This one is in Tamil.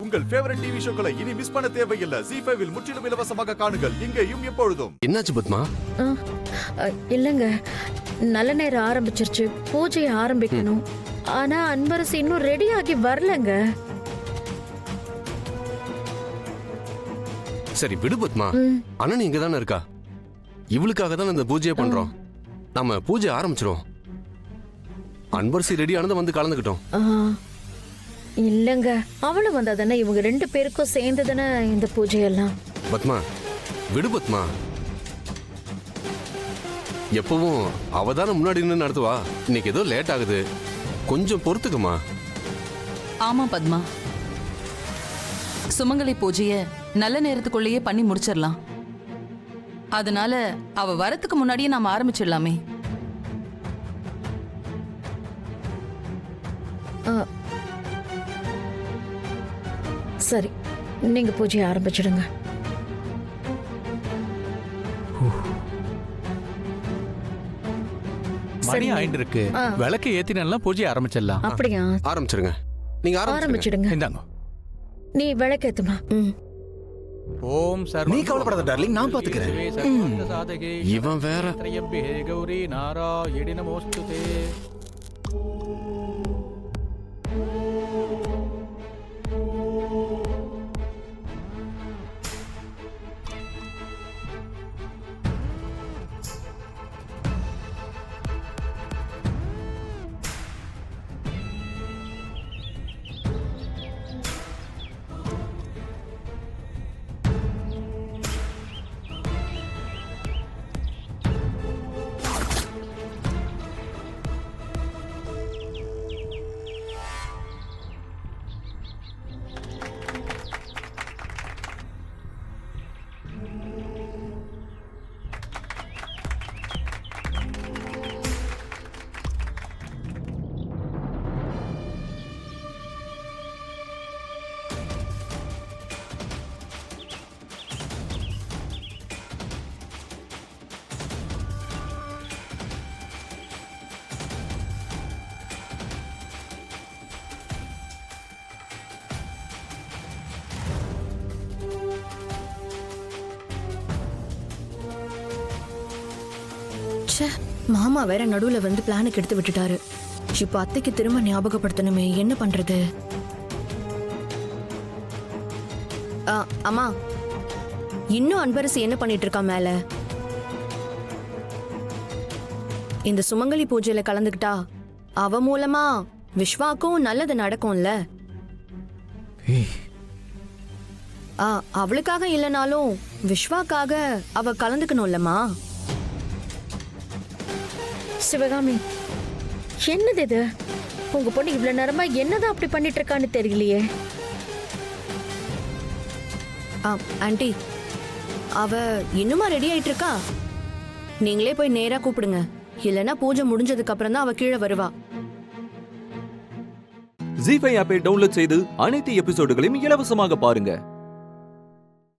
உங்கள் ஃபேவரட் டிவி ஷோக்களை இனி மிஸ் பண்ண தேவையில்லை. ஜீ5 இல் முற்றிலும் இலவசமாக காணுங்கள், இங்கேயும் எப்பொழுதும். என்னாச்சு பத்மா? இல்லங்க, நல்ல நேரம் ஆரம்பிச்சிருச்சு, பூஜையை ஆரம்பிக்கணும். ஆனா அன்பரசு இன்னும் ரெடி ஆகி வரலங்க. சரி விடு பத்மா, அண்ணன் இங்க தானே இருக்கா. இவளுக்காக தான் இந்த பூஜையை பண்றோம். நம்ம பூஜை ஆரம்பிச்சிரும். அன்பரசி ரெடி ஆனதை வந்து கலந்துக்கிட்டோம். இல்லங்க, அவளும் வந்தா தானே இவங்க 2 பேருக்கும் சேர்ந்து தானே இந்த பூஜையெல்லாம். பத்மா விடு பத்மா, எப்பவும் அவதான முன்னாடி நின்று நடத்துவா. இன்னைக்கு ஏதோ லேட் ஆகுது, கொஞ்சம் பொறுத்துக்குமா. ஆமா பத்மா, சுமங்கலி பூஜைய நல்ல நேரத்துக்குள்ளேயே பண்ணி முடிச்சிடலாம். அதனால அவ வரத்துக்கு முன்னாடியே நாம ஆரம்பிச்சிடலாமே. சரி, நீங்க பூஜையை ஆரம்பிச்சிடுங்க. மணி ஆயிட்டு இருக்கு, விளக்கு ஏத்தினா பூஜை ஆரம்பிச்சிடலாம். அப்படியா? ஆரம்பிச்சிருங்க, நீங்க ஆரம்பிச்சிடுங்க. இந்தாங்க, நீ விளக்கேத்துமா. ஓம் சர்வ. நீ கவலைப்படாத டார்லிங், நான் பாத்துக்கிறேன். இவன் வேற. கௌரி நாராயணி நமோஸ்துதே. மாமா வேற நடுவுல வந்து பிளானுக்கு எடுத்து விட்டுட்டாரு. இப்ப அத்தைக்கு திரும்ப ஞாபகப்படுத்தணுமே, என்ன பண்றது? அம்மா, இன்னும் அன்பரசி என்ன பண்ணிட்டு இருக்கா மேல? இந்த சுமங்கலி பூஜையில கலந்துக்கிட்டா அவ மூலமா விஸ்வாக்கும் நல்லது நடக்கும்ல. அவளுக்காக இல்லைனாலும் விஸ்வாக்காக அவ கலந்துக்கணும்லம்மா. சிவகாமி, என்னது இது? உங்க பொண்ணு இவ்வளவு நேரமா என்னதான் அப்படி பண்ணிட்டு இருக்கான்னு தெரியலையே. ஆண்டி, அவ இன்னுமா ரெடி ஆயிட்டு இருக்கா? நீங்களே போய் நேரா கூப்பிடுங்க, இல்லைன்னா பூஜை முடிஞ்சதுக்கு அப்புறம் தான் அவ கீழே வருவா. ஜீ5 ஆப்பை டவுன்லோட் செய்து அனைத்து எபிசோடுகளையும் இலவசமாக பாருங்க.